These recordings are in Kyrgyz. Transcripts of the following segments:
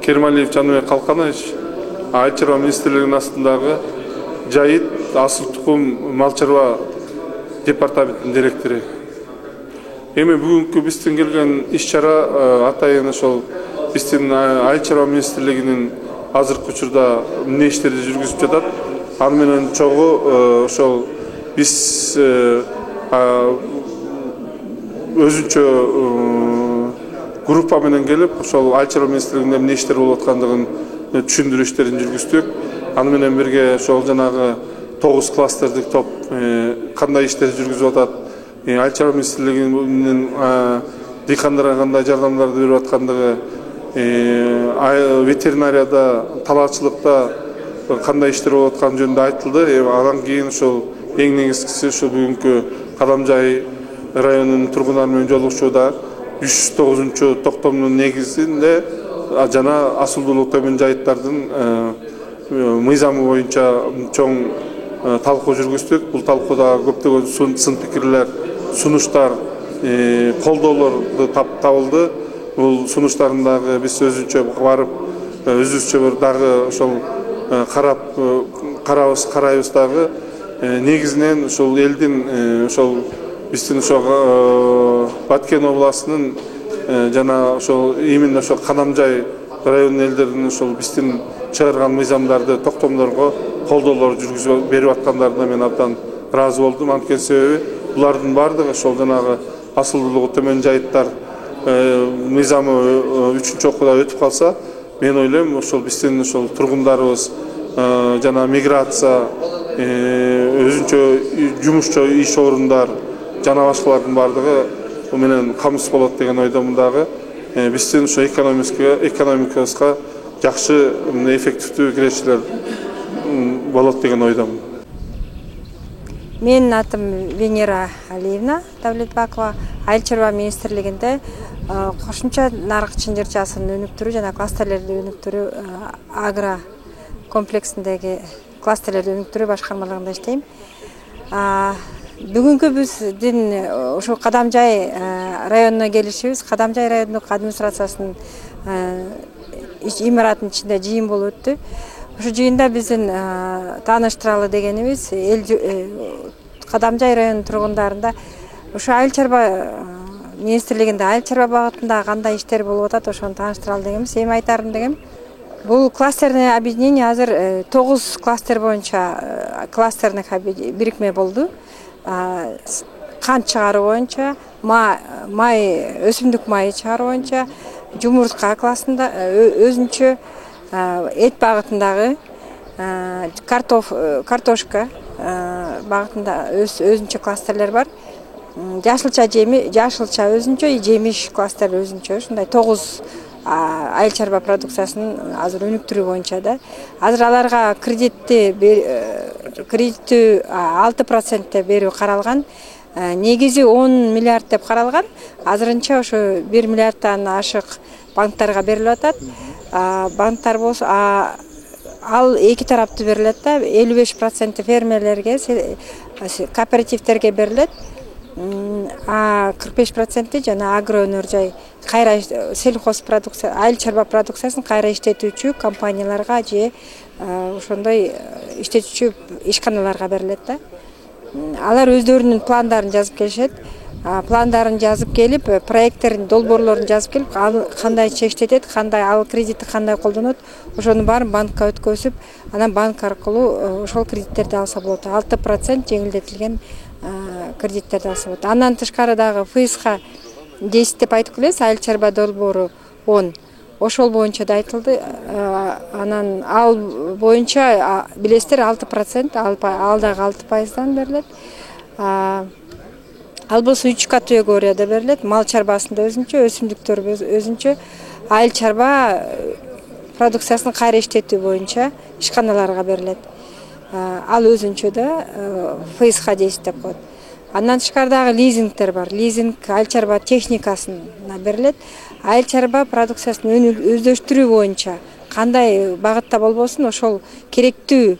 Кермалиев Жаныбек Калканович Айыл чарба министрлигинин астындагы Жайыт асыл тукум мал чарба департаментинин директору. Эми бүгүнкү биздин келген иш-чара атайын ошол биздин Айыл чарба министрлигинин азыркы учурда эмне иштерди жүргүзүп жатат. Аны менен чогуу ошол биз өзүнчө группа менен келип ошол Айыл чарба министрлигинде эмне иштер болуп аткандыгын түшүндүрүү иштерин жүргүздүк. Аны менен бирге ошол жанагы 9 кластердик топ кандай иштер жүргүзүп атат, Айыл чарба министрлигинин дыйкандарга кандай жардамдарды берип аткандыгы, ветеринарияда, талаачылыкта кандай иштер болуп атканы жөнүндө айтылды. Андан кийин ошол эң негизгиси ошол бүгүнкү Кадамжай районунун тургундары менен жолугушууда 109 токтомдун негизинде жана асылдуулугу төмөн жайыттардын мыйзамы боюнча чоң талкуу жүргүздүк. Бул талкууда көптөгөн сын пикирлер, сунуштар, колдоолор табылды. Бул сунуштарын дагы биз өзүнчө барып, өзүбүзчө дагы ошол карайбыз дагы. Негизинен ошол элдин ошол биздин ошол Баткен областынын жана ошол именно ошол Кадамжай районунун элдеринин ошол биздин чыгарган мыйзамдарды, токтомдорго колдоолор жүргүзүп берип аткандарына мен абдан ыраазы болдум. Анткени себеби булардын баардыгы ошол жанагы асылдуулугу төмөн жайыттар мыйзамы 3-чү окууда өтүп калса, мен ойлойм ошол биздин ошол тургундарыбыз жана миграция, өзүнчө жумушчу иш орундар жана башкалардын баардыгы менен камсыз болот деген ойдомун дагы. Биздин ошо экономикабызга жакшы, эффективдүү кирешилер болот деген ойдомун. Менин атым Венера Алиевна Давлетбакова. Айыл чарба министрлигинде кошумча нарык чынжырчасын өнүктүрүү жана кластерлерди өнүктүрүү агро комплексиндеги кластерлерди өнүктүрүү башкармалыгында иштейм. Бүгүнкү биздин ушул Кадамжай районуна келишибиз, Кадамжай райондук администрациясынын имаратынын ичинде жыйын болуп өттү. Ушул жыйында биздин тааныштыралы дегенибиз Кадамжай районунун тургундарында ушу айыл чарба министрлигинде айыл чарба багытында кандай иштер болуп атат, ошону тааныштыралы дегенбиз. Эми айтарым дегем, бул кластерный объединение азыр 9 кластер боюнча кластерный бирикме болду. Кант чыгаруу боюнча, май, өсүмдүк майы чыгаруу боюнча, жумуртка классында өзүнчө эт багытындагы картошка багытында өзүнчө кластерлер бар. Жашылча өзүнчө, жемиш кластер өзүнчө, ушундай 9 айыл чарба продукциясын азыр өнүктүрүү боюнча да. Азыр аларга кредиттүү 6% берүү каралган. Негизи 10 миллиард деп каралган. Азырынча ошо 1 миллиарддан ашык банктарга берилип атат. Банктар болсо ал эки тараптуу берилет да, 55% фермерлерге, кооперативтерге берилет. 45% жана агро өнөр жай кайра сельхоз продукция, айыл чарба продукциясын кайра иштетүүчү компанияларга же ошондой иштетүүчү ишканаларга берилет да. Алар өздөрүнүн пландарын жазып келишет. Пландарын жазып келип, проекттерин, долбоорлорун жазып келип, кандайча иштетет, кандай ал кредитти кандай колдонот, ошонун баарын банкка өткөзүп, анан банк аркылуу ошол кредиттерди алса болот. 6% жеңилдетилген кредиттерди алса болот. Андан тышкары дагы ФСХ 10 деп айтып келебиз, айыл чарба долбоору 10. Ошол боюнча да айтылды. Анан ал боюнча билесиздер 6%, ал дагы 6%дан берилет. Ал болсо 3 категорияда берилет. Мал чарбасында өзүнчө, өсүмдүктөр өзүнчө, айыл чарба продукциясын кайра иштетүү боюнча ишканаларга берилет. Ал өзүнчө да ФСХ 10 деп коет. Андан тышкары дагы лизингтер бар. Лизинг айыл чарба техникасына берилет. Айыл чарба продукциясын өздөштүрүү боюнча кандай багытта болбосун, ошол керектүү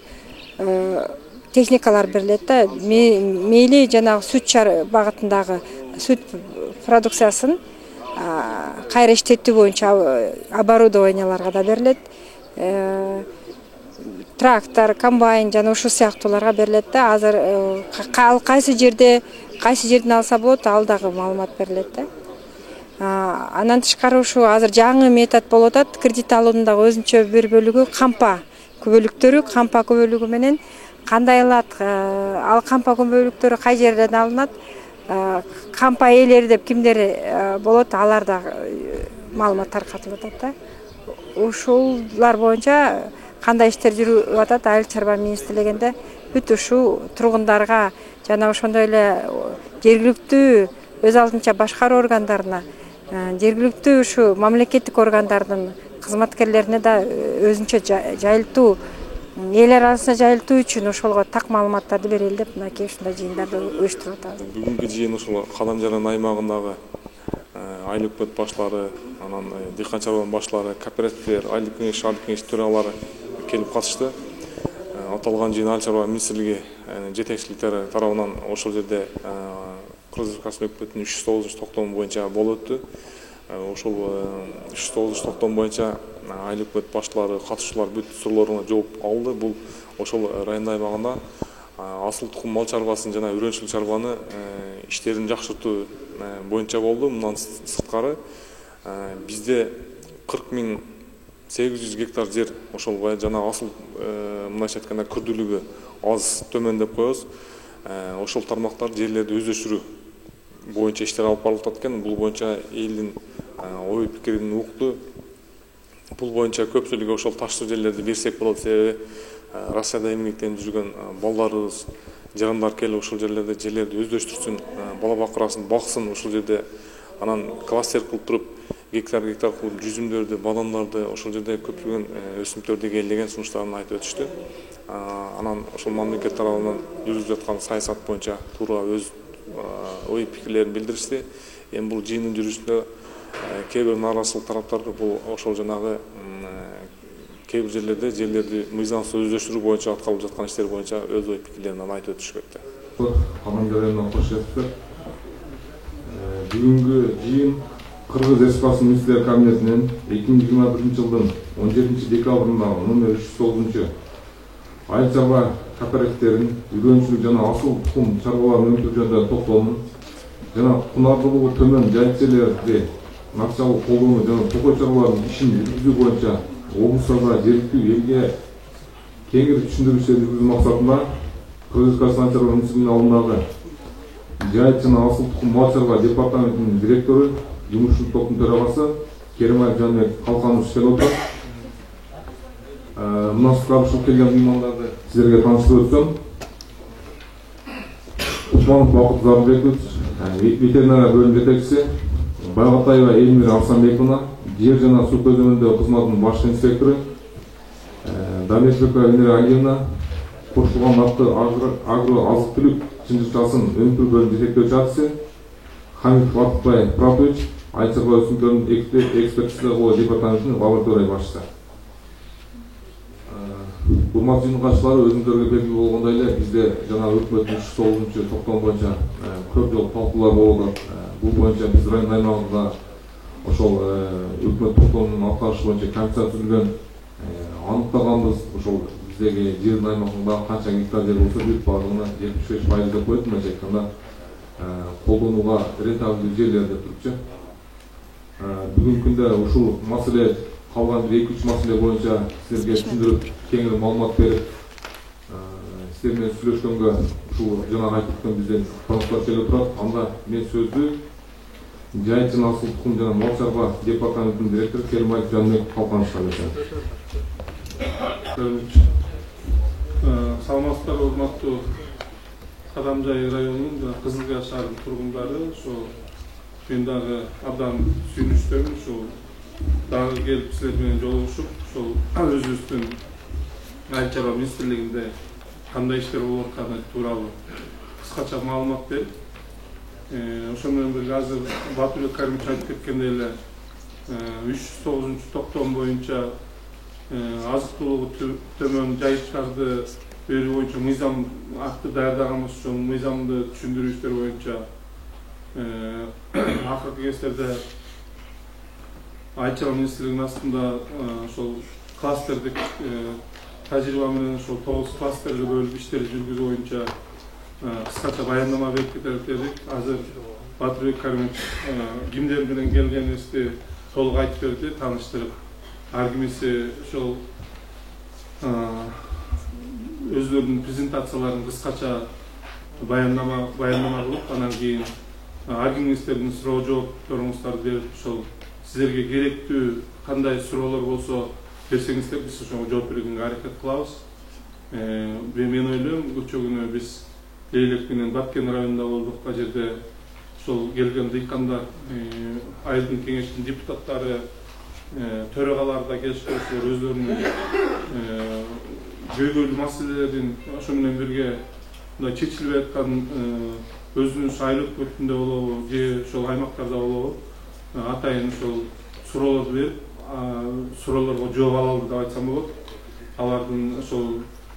техникалар берилет да. Мейли жанагы сүт багытындагы сүт продукциясын кайра иштетүү боюнча оборудованияларга да берилет. Трактор, комбайн жана ушул сыяктууларга берилет да. Азыр кайсы жерден алса болот, ал дагы маалымат берилет да. Андан тышкары ушу азыр жаңы метод болуп атат. Кредит алуунун дагы өзүнчө бир бөлүгү кампа көбөлүгү менен кандай алат, ал кампа көбөлүктөрү кай жерден алынат, кампа ээлери деп кимдер болот, алар да маалымат таркатылып атат да. Ушулар боюнча кандай иштер жүрүп атат, Айыл чарба министрлигинде бүт ушул тургундарга жана ошондой эле жергиликтүү өз алдынча башкаруу органдарына, жергиликтүү ушу мамлекеттик органдардын кызматкерлерине да өзүнчө жайылтуу, элер арасында жайылтуу үчүн ошолго так маалыматтарды берели деп мынакей ушундай жыйындарды уюштуруп атабыз. Бүгүнкү жыйын ушул Кадамжаран аймагындагы айыл өкмөт башлары, анан дыйкан чарбанын башлары, кооперативдер, айылдык кеңеш, шаардык кеңеш төралары келип катышты. Аталган жыйын Айыл чарба министрлиги жетекчиликтери тарабынан ошол жерде Кыргыз Республикасынын өкмөтүнүн 309 токтому боюнча болуп өттү. Ошол 309 токтом боюнча айыл өкмөт баштуулары, катышуулар бүт суроолоруна жооп алды. Бул ошол район аймагында асыл тукум мал чарбасын жана үрөнчүлүк чарбаны иштерин жакшыртуу боюнча болду. Мындан сырткары бизде 40.800 гектар жер ошол жана асыл мындайча айтканда күрдүүлүгү аз, төмөн деп коебуз. Ошол тармактар жерлерди өздөштүрүү боюнча иштер алып барылып атат экен. Бул боюнча элдин ой пикирин укту. Бул боюнча көпчүлүгү ошол таштуу жерлерди берсек болот, себеби Россияда эмгектенип жүргөн балдарыбыз, жарандар келип ошол жерлерди өздөштүрсүн, бала бакырасын, баксын, ошол жерде анан кластер кылып туруп, гектар кылып жүзүмдөрдү, бадамдарды, ошол жерде көптөгөн өсүмдүктөрдү эгелейт деген сунуштарын айтып өтүштү. Анан ошол мамлекет тарабынан жүрүзүп жаткан саясат боюнча туура өз ой пикирлерин билдиришти. Эми бул жыйындын жүрүшүндө кээ бир нааразычылык тараптарды бул ошол жанагы кээ бир жерлерди мыйзамсыз өздөштүрүү боюнча аткарылып жаткан иштер боюнча өз ой пикирлерин айтып өтүшкөктө. Кадамжаран кош келипсиздер. Бүгүнкү жыйын Кыргыз Республикасынын министрлер кабинетинин 2021 жылдын 17 декабрындагы номер 309 айыл чарба кооперативдерин үрөнчүлүк жана асыл тукум чарбаларын өндүрүү жөнүндө токтомун жана кунардуулугу төмөн жайыт жерлерди акчалуу колдонуу жана токой чарбалардын ишин жүргүзүү боюнча облустарда жергиликтүү элге кеңири түшүндүрүүлөр жүргүзүү максатында Кыргыз Республикасынын айыл чарба министрлигинин алдындагы жайыт жана асыл тукум мал чарба департаментинин директору, жумушчулук топтун төрагасы Керимбаев Жанбек Калканович келип отурат. Мындан ушул келген меймандарды силерге тааныштырып өтсөм, Усманов Бакыт Зарбекович, ветеринария бөлүм жетекчиси, Байгатаева Эльмира Арсанбековна, жер жана суу көзөмөлдөө кызматынын башкы инспектору, Дамирбекова Эльмира Алиевна, Кошулган атты агро азык түлүк чынжырчасын өндүрүү бөлүм жетектөөчү артиси, Хамитов Атыкбай Пратович, айыл чарба өсүмдүктөрүнүн экспертизалоо департаментинин лаборатория башчысы. Урматтуу жыйын катчылары, өзүңүздөргө белгилүү болгондой эле бизде жана өкмөттүн 309 токтом боюнча көп жолу талкуулар болуп атат. Бул боюнча биз район аймагында ошол өкмөт токтомунун аткарышы боюнча комиссия түзүлгөн, аныктаганбыз. Ошол биздеги жердин аймагында канча гектар жер болсо бүт баардыгына 75% деп коет, мындайча айтканда колдонууга рентабелдүү жерлер деп турупчу. Бүгүнкү күндө ушул маселе калган 2-3 маселе боюнча силерге түшүндүрүп, кеңири маалымат берип, силер менен сүйлөшкөнгө ушул жана айтып өткөн бизден таныштар келип турат. Анда мен сөздү жайыт жана асыл тукум жана мал чарба департаментинин директору Керимбаев Жанбек Калкановичка берсем. Саламатсыздарбы, урматтуу Кадамжай районунун жана Кызылкая шаарынын тургундары. Ошо мен дагы абдан сүйүнүчтөмүн. Ошол дагы келип силер менен жолугушуп, ошол өзүбүздүн айыл чарба министрлигинде кандай иштер болуп атканы тууралуу кыскача маалымат берип, ошол менен бирге азыр Батырбек Каримович айтып кеткендей эле 309 токтом боюнча азыктуулугу төмөн жайыттарды берүү боюнча мыйзам акты даярдаганбыз. Ошол мыйзамды түшүндүрүү иштери боюнча акыркы кездерде Айыл чарба министрлигинин астында ошол кластердик тажрыйба менен ошол 9 кластерге бөлүп иштерди жүргүзүү боюнча кыскача баяндама берип кетелик дедик. Азыр Батырбек Каримович кимдер менен келгенибизди толук айтып берди, тааныштырып. Ар кимиси ошол өзлөрүнүн презентацияларын кыскача баяндама кылып, анан кийин ар кимиңиздердин суроо жоопторуңуздарды берип, ошол сиздерге керектүү кандай суроолор болсо берсеңиздер, биз ошого жооп бергенге аракет кылабыз. Мен ойлойм, көчө күнү биз Лейлек менен Баткен районунда болдук. Ал жерде ошол келген дыйкандар, айылдын кеңешинин депутаттары, төрагалар да келишкен, өзлөрүнүн көйгөйлүү маселелерин ошо менен бирге мындай чечилбей аткан өзүнүн айыл өкмөтүндө болобу же ошол аймактарда болобу атайын ошол суроолорду берип, суроолорго жооп алалы деп айтсам болот. Алардын ошол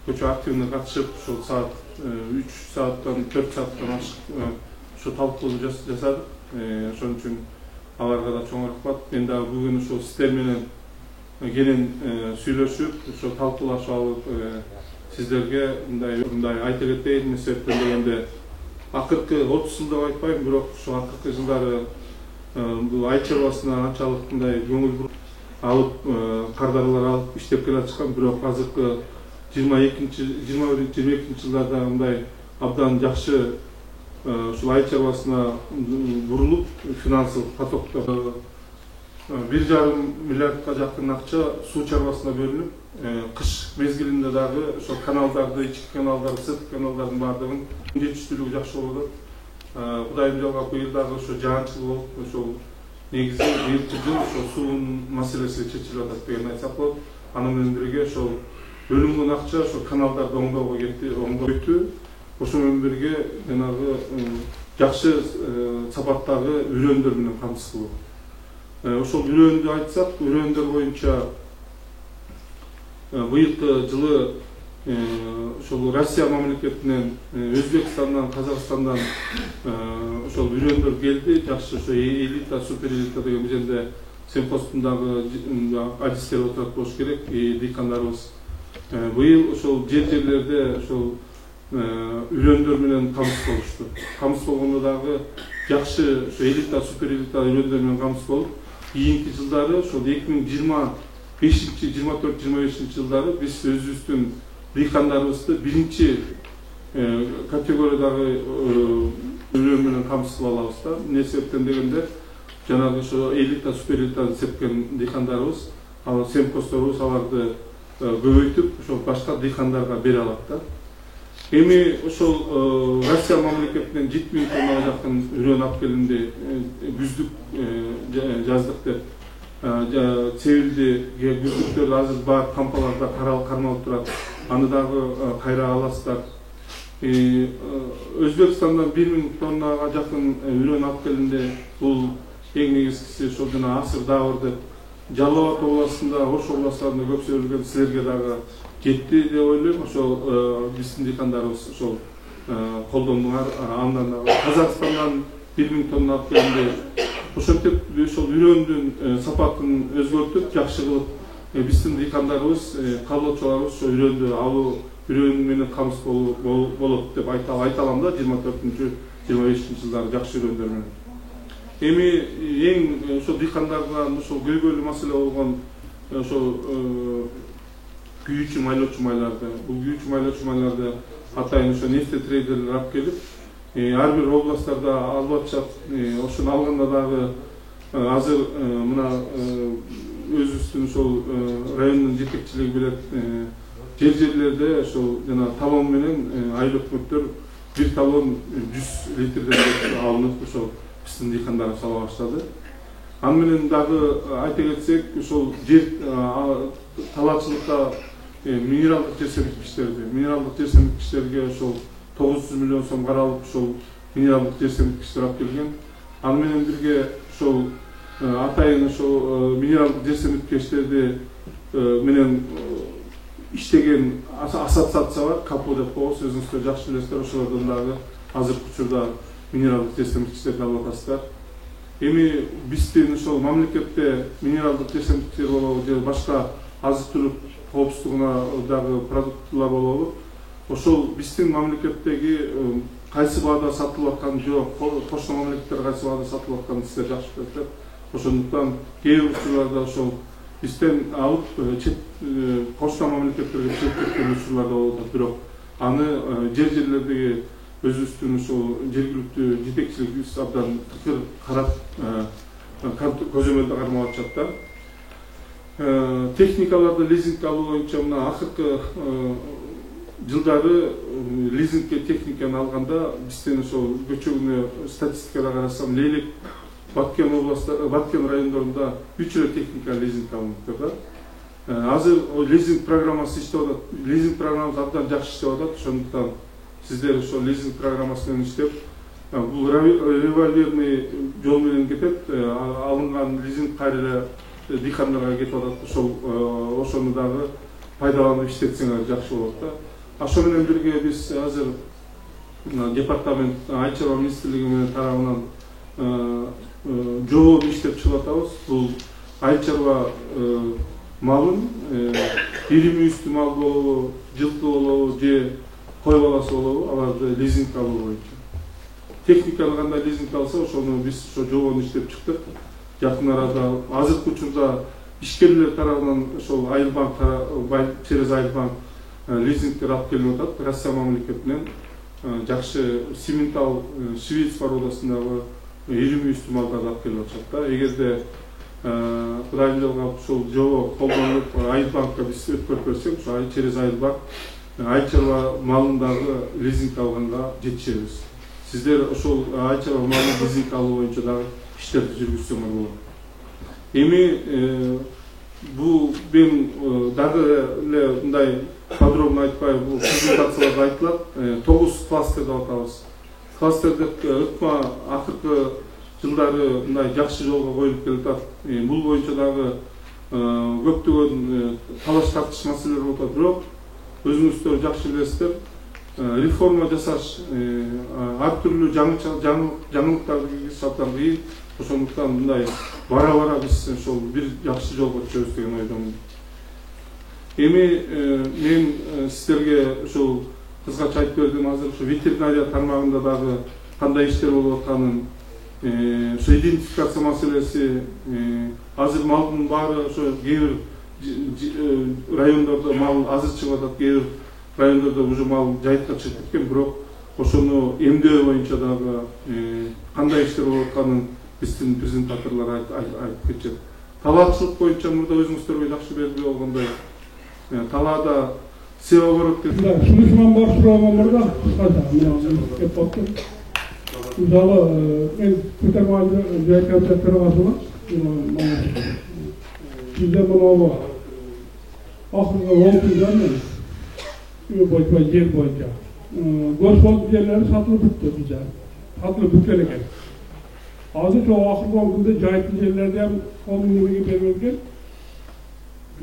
көчө активный катышып, ошол саат 3 сааттан 4 сааттан ашык ошо талкуу жасадык. Ошон үчүн аларга да чоң рахмат. Мен дагы бүгүн ошол сиздер менен кенен сүйлөшүп, ошо талкуулашып алып, сиздерге мындай айта кетейин. Эмне себептен дегенде, акыркы 30 жыл деп айтпайм, бирок ошо акыркы жылдары бул айыл чарбасына анчалык мындай көңүл алып, кардарлар алып иштеп келатышкан, бирок азыркы 21-22 жылдарда мындай абдан жакшы ушул айыл чарбасына бурулуп, финансылык потоктор 1,5 миллиардка жакын акча суу чарбасына бөлүнүп, кыш мезгилинде дагы ошол каналдарды, ички каналдарды, сырткы каналдардын баардыгын жетиштүүлүгү жакшы болуп атат. Кудайым жалгап, быйыл дагы ошо жаанчыл болуп, ошол негизи быйылкы жыл ошо суунун маселеси чечилип атат деген айтсак болот. Аны менен бирге ошол бөлүнгөн акча ошол каналдарды оңдоого кетти, оңдойту. Ошо менен бирге жанагы жакшы сапаттагы үрөндөр менен камсыз кылуу. Ошол үрөндү айтсак, үрөндөр боюнча быйылкы жылы ошол Россия мамлекетинен, Өзбекстандан, Казакстандан ошол үрөндөр келди. Жакшы ошо элита, супер элита деген бизенде сельхоздагы адистер отурат болуш керек, дыйкандарыбыз. Быйыл ошол жерлерде ошол үрөндөр менен камсыз болушту. Камсыз болгондо дагы жакшы ошо элита, супер элита үрөндөр менен камсыз болуп, кийинки жылдары ошол 2025-24-25 жылдары биз өзүбүздүн дыйкандарыбызды биринчи категориядагы үрөн менен камсыз кыла алабыз да. Эмне себептен дегенде, жанагы ошо элита, супер элитаны сепкен дыйкандарыбыз, ал семхоздорубуз аларды көбөйтүп, ошол башка дыйкандарга бере алат да. Эми ошол Россия мамлекетинен 7000 тоннага жакын үрөн алып келинди, күздүк жаздык деп себилди. Күздүктөр азыр бар кампаларда кармалып турат. Аны дагы кайра аласыздар. Өзбекстандан 1000 тоннага жакын үрөн алып келинди. Бул эң негизгиси ошол жана асыр дабыр деп Жалал Абад областында, Ош областарында көп сөйүлгөн, силерге дагы кетти деп ойлойм. Ошол биздин дыйкандарыбыз ошол колдондуңар. Андан Казакстандан 1000 тонна алып келинди. Ошентип ошол үрөндүн сапатын өзгөртүп, жакшы кылып, биздин дыйкандарыбыз, калоочуларыбыз ошо үрөндү алуу, үрөн менен камсыз болот деп айта алам да. 24-25 жылдары жакшы үрөндөр менен. Эми эң ошо дыйкандардан ошол көйгөйлүү маселе болгон ошол күйүүчү майлоочу майларды, бул күйүүчү майлоочу майларды атайын ошо нефтетрейдерлер алып келип, ар бир областтарда алып атышат. Ошону алганда дагы азыр мына өзүбүздүн ошол райондун жетекчилиги билет, жерлерде ошол жана талон менен айыл өкмөттөр бир талон 100 литрден алынып ошол биздин дыйкандарыбыз ала баштады. Аны менен дагы айта кетсек, ошол жер талаачылыкка минералдык жер семирткичтерге ошол 900 миллион сом каралып, ошол минералдык жер семирткичтер алып келген. Аны менен бирге ошол атайын ошол минералдык жер семирткичтерди менен иштеген ассоциация бар, КАПО деп коебуз, өзүңүздөр жакшы билесиздер. Ошолордон дагы азыркы учурда минералдык жер семирткичтерди алып атасыздар. Эми биздин ошол мамлекетте минералдык жесемдиктер болобу же башка азык-түлүк коопсуздугуна дагы продуктылар болобу. Ошол биздин мамлекеттеги кайсы баада сатылып аткан жок, кошмо мамлекеттер кайсы баада сатылып атканын сиздер жакшы билесиздер. Ошондуктан кээ бир учурларда ошол бизден алып кошмо мамлекеттерге чыгып кеткен учурлар да болот, бирок аны жерлердеги өзүбүздүн ошол жергиликтүү жетекчилигибиз абдан тыкыр карап көзөмөлдө кармап атышат да. Техникаларды лизингге алуу боюнча мына акыркы жылдары лизингге техниканы алганда биздин ошол көчөгүнө статистикада карасам Лейлек Баткен областында, Баткен райондорунда 3 эле техника лизингге алынып да. Азыр лизинг программасы иштеп атат. Лизинг программасы абдан жакшы иштеп атат. Ошондуктан сиздер ошол лизинг программасы менен иштеп, бул револьверный жол менен кетет, алынган лизинг кайра дыйкандарга кетип атат. Ошону дагы пайдаланып иштетсеңер жакшы болот да. Ошо менен бирге биз азыр департамент Айыл чарба министрлиги менен тарабынан жобону иштеп чыгып атабыз. Бул айыл чарба малын иримүстүү мал болобу, жылкы болобу же кой баласы болобу, аларды лизинг алуу боюнча. Техниканы кандай лизинг алса, ошону биз ошо жобону иштеп чыктык. Жакын арада азыркы учурда ишкерлер тарабынан ошол Айылбанк через Айылбанк лизингдер алып келип атат. Россия мамлекетинен жакшы Симментал Швейц породасындагы иримүстүү малдарды алып келип атышат да. Эгерде Кудайдын жолуна ушул жобо колдонулуп Айылбанкка биз өткөрүп берсек, ошо через Айылбанк айыл чарба малындагы лизинг алганга жетишебиз. Сиздер ошол айыл чарба малын лизинг алуу боюнча дагы иштерди жүргүзсөңөр болот. Эми бул мен дагы эле мындай подробно айтпай, бул презентацияларда айтылат. 9 кластер деп атабыз. Кластердик ыкма акыркы жылдары мындай жакшы жолго коюлуп келатат. Бул боюнча дагы көптөгөн талаш тартыш маселелер болуп атат, бирок өзүңүздөр жакшы билесиздер, реформа жасаш, ар түрлүү жаңылыктарды киргизиш абдан кыйын. Ошондуктан мындай бара-бара биз ошол бир жакшы жолго түшөбүз деген ойдомун. Эми мен сиздерге ошол кыскача айтып бердим. Азыр ошо ветеринария тармагында дагы кандай иштер болуп атканын, ошо идентификация маселеси, азыр малдын баары ошо кээ бир райондордо мал азыр чыгып атат, кээ бир райондордо уже мал жайытка чыгып кеткен, бирок ошону эмдөө боюнча дагы кандай иштер болуп атканын биздин презентаторлор айтып кетишет. Талаачылык боюнча мурда өзүңүздөргө жакшы белгилүү болгондой, талаада себоборот сунушман бар суроого мурда кеп болду. Мисалы мен көтөрмө жайкамда төрагасы бизде монобу акыркы 10 күндөн үй боюнча жер боюнча господ жерлери сатылып бүттү бизде. Сатылып бүткөн экен. Азыр ошо акыркы 10 күндө жайыттын жерлерди ham коммунеге берилген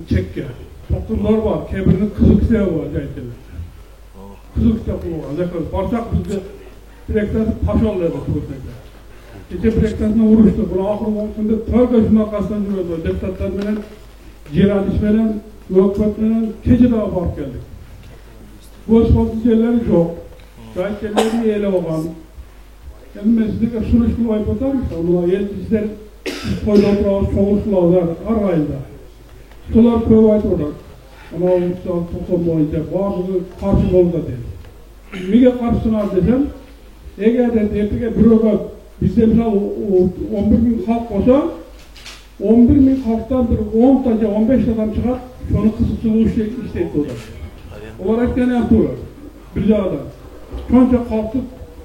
чекке. Токтурлар бар, кээ биринин кызыл китеби бар жайыттын. Кызыл китеп болгон. Жакын барсак бизде bir hektar paşol dedi Türkiye'de. İşte bir hektarına vuruştu. Bunu akırı olsun törgü şuna kastan jürüyordu. Deputatlar menen, Ceradiş menen, Gökbet menen, keçi daha barıp geldik. Bu asfaltlı yerleri çok. Gayet yerleri ele olan. Yani ben size sunuşlu ayıp atarım. Onunla sizler koyda oturağız, çoğuşlu ağızlar, arayında. Sular köy ayıp otar. Ama o toplum boyunca bazı karşı oldu dedi. Niye karşısına desem, eğer de ertege büroga bizde misal 11.000 halk olsa 11.000 halktan bir 10 taca 15 adam çıkar, şunu kısıksız işleyip olur. Olarak gene yapıyorlar. Bir adam. Çonca halkı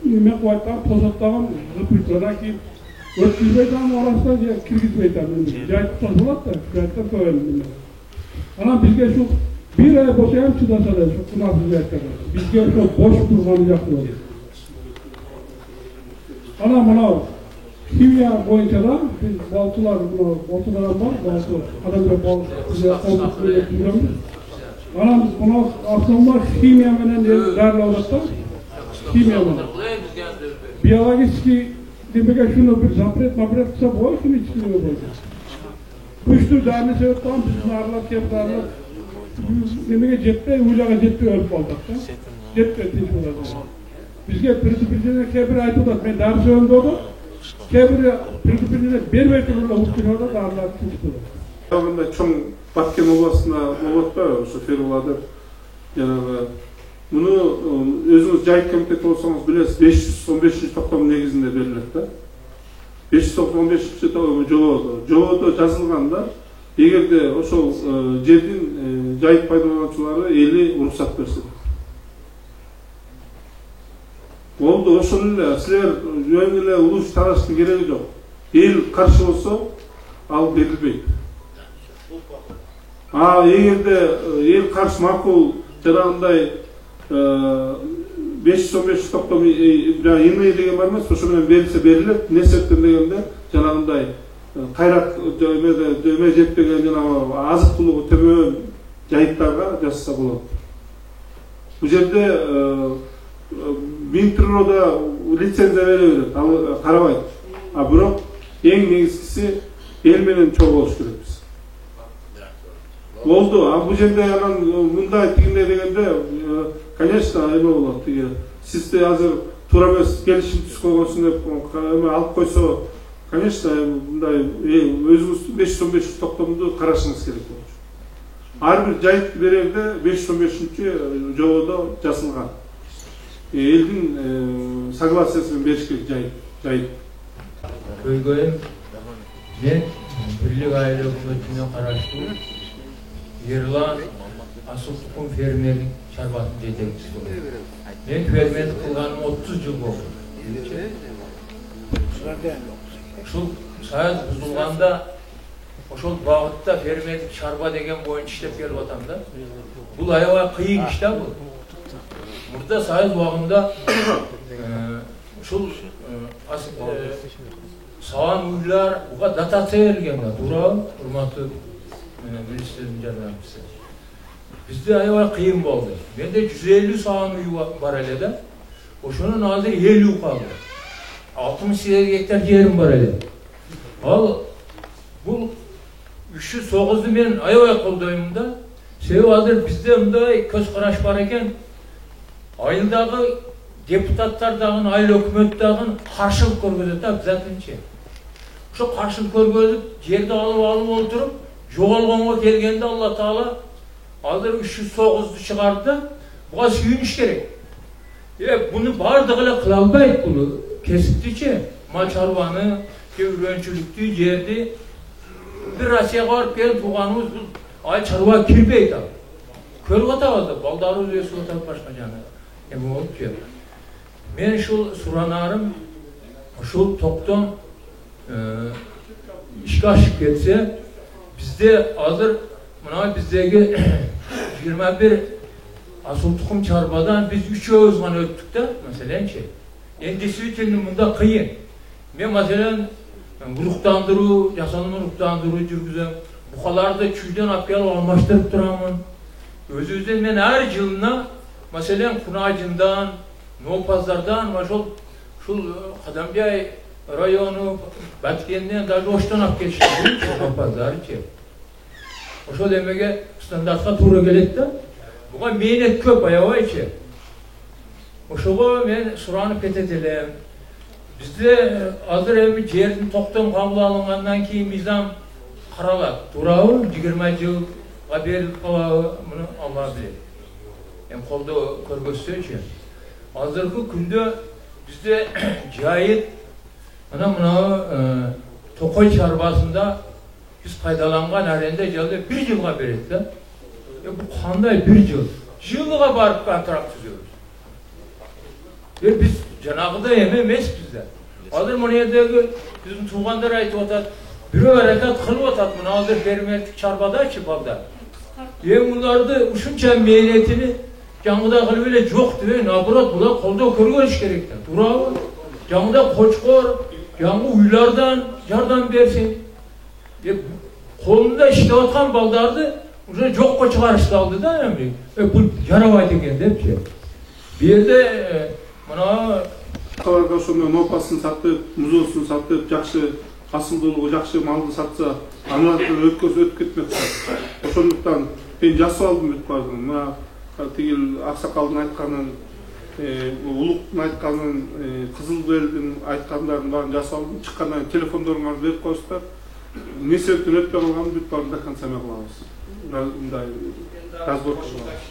yemek koyaklar, tozattağım, zıpırtlara ki ötküzbeyden orasında kirgizbeyden. Cahit tutulak da, cahitler koyalım. Ama bizge şu bir ay boşayam çıdasa da şu kınasız cahitler. Bizge şu boş durmanı yapıyorlar. Ana manav kimya boyunca da biz baltılar baltılar var, baltı adamlar baltı yapıyoruz. Ana manav aslında kimya menen derler orada kimya menen. Biyolojik Demek şunu bir zapret kısa boy, şunu içine boyacağız. Kuştu dağını sebep tam bizim ağırlar keptarlar. Demek cepte, uylağa cepte ölüp oldak da. Cepte tecrübe olacak. Bizge prinsipine kebir aytı da, ben dar söyledi oldu. Kebir prinsipine bir metrede uçtuğunda da ağırlar çıktı. Yağında çoğun Batken oblasına olup da, şu ferulada, yani bunu özünüz Jayit komiteti olsanız bilesiz, 515. toktam negizinde belirletti. 515. Жободо жазылганда, эгерде ошол жердин жайыт пайдалануучулары эли уруксат берсе. Болду, ошол эле силер жөн эле улуш тараштын кереги жок. Эл каршы болсо, ал берилбейт. Эгерде эл каршы макул жарагандай 515 токтом ИНИ деген бар эмес, ошо менен берилсе берилет. Эмне себептен дегенде жанагындай кайрак дөмө жетпеген жанагы азык тулугу төмөн жайыттарга жасаса болот. Бул жерде Минприрода лицензия бере берет, ал карабайт. Бирок эң негизгиси эл менен чогуу болуш керекпиз. Болду, бул жерде анан мындай тигиндей дегенде, конечно, эме болот. Сизде азыр туура эмес келишим түзгөнсүн деп эме алып койсо, конечно, мындай өзүңүздүн 515 токтомду карашыңыз керек болчу. Ар бир жайыт берерде 515-жободо жазылган. Элдин согласиясын бериш керек жайыт. Көйгөйүм мен Бирлик айыл өкмөтүнө караштуу Ерлан Асыл-Тұқым фермерлик чарбатын жетекчиси. Мен фермерлик кылганым 30 жыл болду. Ушул саяз бузулганда ошол багытта фермерлик чарба деген боюнча иштеп келип атам да. Бул аябай кыйын иш да бул. Мурда саяз убагында ушул саан уйлар буга дотация берилген да. Туурабы, урматтуу министрдин жардамчысы. Bizde aябай кыйын болду. Менде 150 саан үй бар эле да. Ошонун азыр 50 калды. 68 гектар жерим бар эле. Ал бул 309-ду мен аябай колдойм да. Себеби азыр бизде мындай көз караш бар экен. Айылдагы депутаттар дагы, айыл өкмөт дагы каршылык көргөзөт да обязательно. Ошо каршылык көргөзүп, жерди алып олтуруп, жоголгонго келгенде Алла Таала азыр 309-ду чыгарды, буга сүйүнүш керек. Буну бардыгы эле кыла албайт, бул кесиптичи, мал чарбаны, өбүрөнчүлүктү, жерди бир Россияга барып келип тууганыбыз бул ай чарба кирбейт ал. Көрүп атабыз, балдарыбыз өсүп атат башка жана. Эми болчу. Мен ушул суранарым, ушул токтом ишке ашып кетсе, bizde hazır buna bizdeki 21 Asıl-Тұқым çarbadan biz 3 özgan öttük de mesela şey. Endisi için bunda kıyın. Ben mesela ruhlandırı, yasanımı ruhlandırı жүргүзөм. Bukalarda çüyden apyal almaştırıp duramın. Özüzden ben her yılına mesela Kunaycı'ndan, Nopazlardan, şul Kadamcay rayonu, Batken'den da Oş'tan ap geçti. Nopazlar için. Oşo demege standartga to'g'ri keladi. Buga mehnat ko'p aябай chi. Oşoga men suranıp ketediler. Bizde hazır evi жердин токтом кабыл алынгандан кийин мыйзам каралат. Туурабы 20 жылга берилип калабы, муну Алла билет. Эми колдо көргөзсөчү. Азыркы күндө bizde жайыт мына Токой чарбасында biz пайдаланган аренда жылда 1 жылга берет да. Bu kандай 1 жыл? Жылга барып контракт түзөбүз. Biz жанагыда эмес bizde. Азыр мына жердеги биздин туугандар айтып атат, бирөө аракет кылып атат, мына азыр фермерлик чарбадачы балдар. Буларды ушунча мээнетини жаңыда кылып эле жок деп, наоборот булар колдоо көргөнүш керек да. Туурабы? Жаңыда кочкор, жаңы уйлардан жардам берсин. Колунда иштеп аткан балдарды уже жокко чыгарышталды да эми. Бул жарабайт экен депчи. Бу жерде мына башкаларга ошондой нопасын сатып, музоосун сатып, жакшы асылдуулугу жакшы малды сатса, анан өткөзүп кетмек. Ошондуктан мен жасап алдым бүт баардыгын. Мына тигил аксакалдын айтканын, улуктун айтканын, кызыл белдин айткандарын баарын жасап алдым. Чыккандан кийин телефондоруңарды берип коесуздар. Эмне себептен өтпөй калганын бүт баарын до конца эме кылабыз. Мындай разборка кылабыз.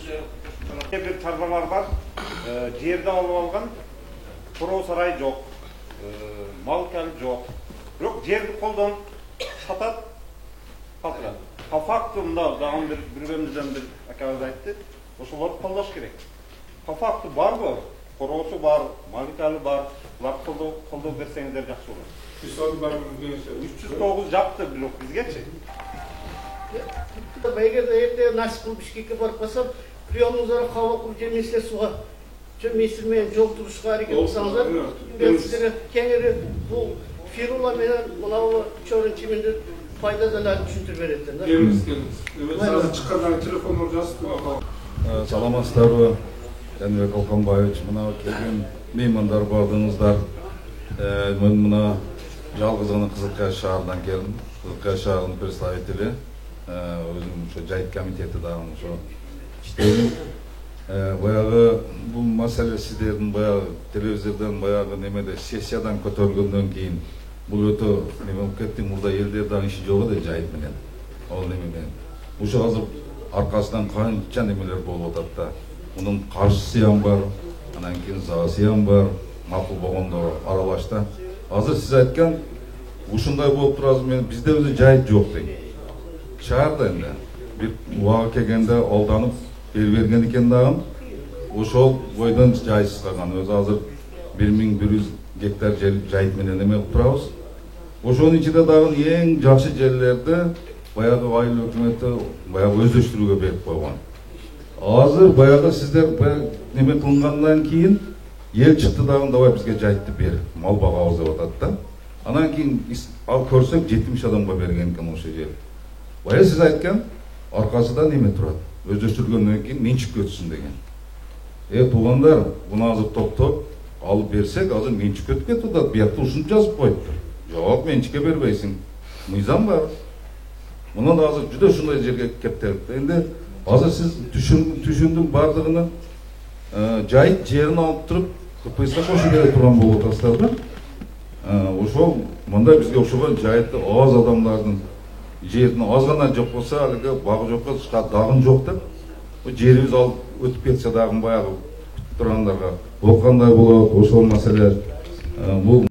Бир чарбалар бар, жерди алып алган, короо сарай жок, мал кали жок. Бирок жерди колдон сатат, калтырат. По факту мында дагы бир-бирибизден бир акабыз айтты, ошолорду колдош керек. По факту барбы? Короосу бар, малы кали бар. Буларды колдоо берсеңиздер жакшы болот. 309 жапты бирок бизгечи. Эгерде эртең насип кылып Бишкекке барып калсам, приемыңыздар кабыл кылып жемесиздер суга. Министр менен жолтурушка аракет кылсаңыздар, мен сиздерге кеңири бул Фирула менен мынау чорун чиминди пайдаларын түшүндүрүп берет да. Келиңиз. Азыр чыккандан телефонду жазып. Саламатсыздарбы? Жаныбек Алканбаевич, мына келген меймандар бардыңыздар. Мен мына жалгыз гана Кызылкая шаарынан келдим. Кызылкая шаарынын представители, өзүм ошо жайыт комитети дагы ошо иштейм. Баягы бул маселе сиздердин баягы телевизордон баягы немеде сессиядан көтөрүлгөндөн кийин бул өтө неме болуп кетти. Мурда элдер дагы иши жок эле жайыт менен. Ал немеден. Ошо азыр аркасынан канча немелер болуп атат да. Мунун каршысы ham бар, анан кийин засы ham бар, макул болгондор аралашта. Азыр сиз айткан ушундай болуп турабыз, мен бизде өзү жайыт жок дейм. Шаарда энди бир убага келгенде алданып берген экен дагы. Ошол бойдон жайсыз калган. Өзү азыр 1100 гектар жер жайыт менен эме кылып турабыз. Ошонун ичинде дагы эң жакшы жерлерди баягы айыл өкмөтү баягы өздөштүрүүгө берип койгон. Азыр баягы сиздер неме кылгандан кийин эл чыкты дагы давай бизге жайтты бер, мал багабыз деп атат да. Анан кийин ал көрсөк 70 адамга берген экен ошо жер. Баягы сиз айткан аркасында неме турат? Өздөштүргөндөн кийин менчикке өтсүн деген. Туугандар, буну азыр топтоп алып берсек, азыр менчикке өтүп кетип атат. Биякта ушинтип жазып коюптур. Жок, менчикке бербейсиң. Мыйзам бар. Мунун азыр жүдө ушундай жерге кептелип. Энди азыр сиз түшүндүм бардыгыны жайыт жерин алып туруп КПСС кошо келе турган болуп атасыздар да. Ошол мындай бизге окшогон жайытты аз адамдардын жерин аз гана жок болсо, алиги багы жокко дагы жок деп, жерибиз алып өтүп кетсе дагы баягы тургандарга оккандай болот. Ошол маселе бул